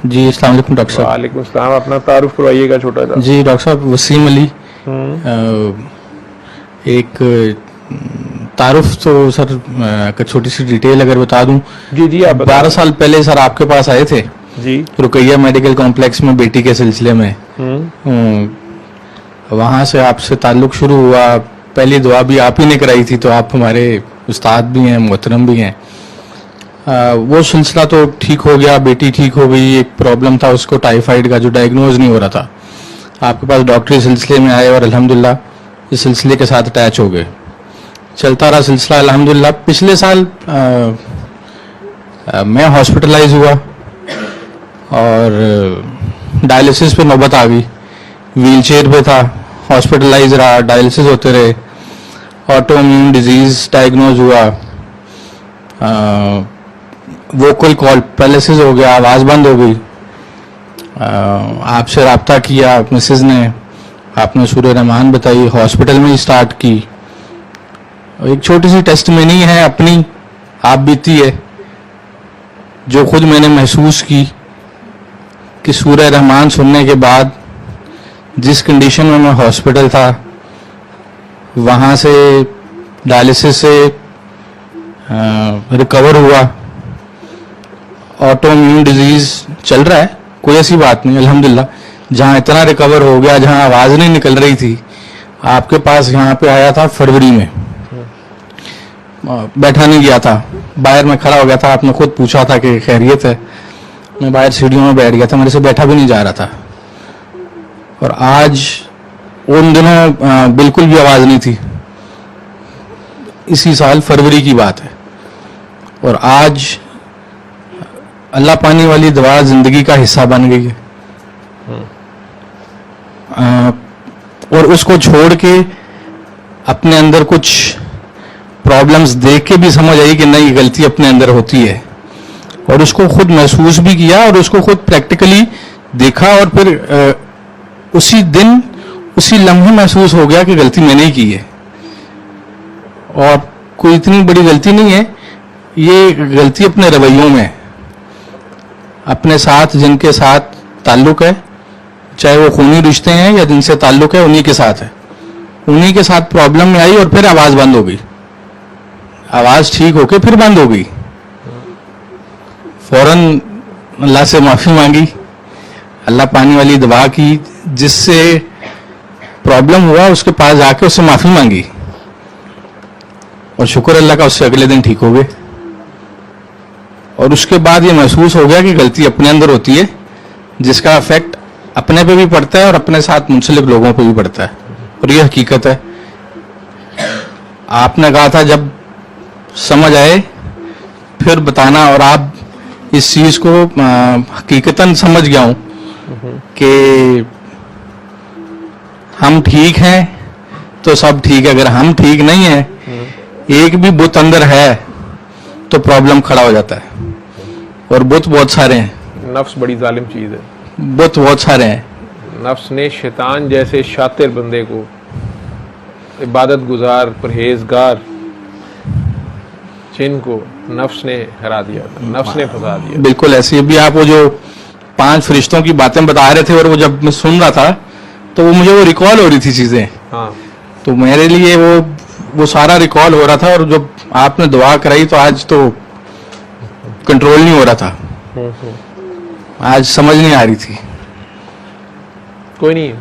जी अस्सलाम वालेकुम डॉक्टर साहब। वालेकुम अस्सलाम। अपना तारुफ करवाइएगा छोटा सा। जी डॉक्टर साहब, वसीम अली। एक तारुफ तो सर एक छोटी सी डिटेल अगर बता दूं। जी जी आप 12 साल पहले सर आपके पास आए थे जी। रुकैया मेडिकल कॉम्प्लेक्स में बेटी के सिलसिले में। वहाँ से आपसे ताल्लुक़ शुरू हुआ। पहली दुआ भी आप ही ने कराई थी, तो आप हमारे उस्ताद भी हैं, मोहतरम भी हैं। वो सिलसिला तो ठीक हो गया, बेटी ठीक हो गई। एक प्रॉब्लम था उसको टाइफाइड का, जो डायग्नोज नहीं हो रहा था। आपके पास डॉक्टरी सिलसिले में आए और अल्हम्दुलिल्लाह इस सिलसिले के साथ अटैच हो गए। चलता रहा सिलसिला अल्हम्दुलिल्लाह। पिछले साल मैं हॉस्पिटलाइज हुआ और डायलिसिस पे नौबत आ गई। व्हील चेयर पे था, हॉस्पिटलाइज रहा, डायलिसिस होते रहे। ऑटो इम्यून डिजीज डायग्नोज हुआ। वोकल कॉल पैरालिसिस हो गया, आवाज़ बंद हो गई। आपसे रब्ता किया मिसेज ने, आपने सूरह रहमान बताई, हॉस्पिटल में ही स्टार्ट की। एक छोटी सी टेस्टमनी है अपनी, आप बीती है, जो खुद मैंने महसूस की कि सूरह रहमान सुनने के बाद जिस कंडीशन में मैं हॉस्पिटल था, वहाँ से डायलिसिस से रिकवर हुआ। ऑटो इम्यून डिजीज चल रहा है, कोई ऐसी बात नहीं अल्हम्दुलिल्लाह। जहाँ इतना रिकवर हो गया, जहाँ आवाज़ नहीं निकल रही थी, आपके पास यहाँ पे आया था फरवरी में। बैठा नहीं गया था, बाहर में खड़ा हो गया था। आपने खुद पूछा था कि खैरियत है। मैं बाहर सीढ़ियों में बैठ गया था, मेरे से बैठा भी नहीं जा रहा था। और आज उन दिनों बिल्कुल भी आवाज़ नहीं थी। इसी साल फरवरी की बात है। और आज अल्लाह पानी वाली दवा जिंदगी का हिस्सा बन गई है। और उसको छोड़ के अपने अंदर कुछ प्रॉब्लम्स देख के भी समझ आई कि नहीं, गलती अपने अंदर होती है। और उसको खुद महसूस भी किया और उसको खुद प्रैक्टिकली देखा। और फिर उसी दिन उसी लम्हे महसूस हो गया कि गलती मैंने ही की है। और कोई इतनी बड़ी गलती नहीं है, ये गलती अपने रवैयों में है। अपने साथ जिनके साथ ताल्लुक़ है, चाहे वो खूनी रिश्ते हैं या जिनसे ताल्लुक़ है, उन्हीं के साथ है। उन्हीं के साथ प्रॉब्लम में आई और फिर आवाज़ बंद हो गई। आवाज़ ठीक होके फिर बंद हो गई। फौरन अल्लाह से माफ़ी मांगी, अल्लाह पानी वाली दवा की, जिससे प्रॉब्लम हुआ उसके पास जाके उससे माफ़ी मांगी। और शुक्र अल्लाह का, उससे अगले दिन ठीक हो गए। और उसके बाद ये महसूस हो गया कि गलती अपने अंदर होती है, जिसका इफेक्ट अपने पे भी पड़ता है और अपने साथ मुंसलिक लोगों पे भी पड़ता है। और ये हकीकत है। आपने कहा था जब समझ आए फिर बताना, और आप इस चीज़ को हकीकतन समझ गया हूँ कि हम ठीक हैं तो सब ठीक है। अगर हम ठीक नहीं है, एक भी बुत अंदर है, तो प्रॉब्लम खड़ा हो जाता है। और बुत बहुत सारे हैं। नफ्स बड़ी जालिम चीज़ है। बुत बहुत सारे हैं। नफ्स ने शैतान जैसे शातिर बंदे को, इबादत गुजार, परहेजगार, जिनको नफ्स ने हरा दिया था, नफ्स ने फंसा दिया। बिल्कुल ऐसे भी आप वो जो 5 फरिश्तों की बातें बता रहे थे, और वो जब मैं सुन रहा था तो वो मुझे वो रिकॉल हो रही थी चीज़ें। हाँ, तो मेरे लिए वो सारा रिकॉल हो रहा था। और जब आपने दुआ कराई तो आज तो कंट्रोल नहीं हो रहा था। आज समझ नहीं आ रही थी। कोई नहीं।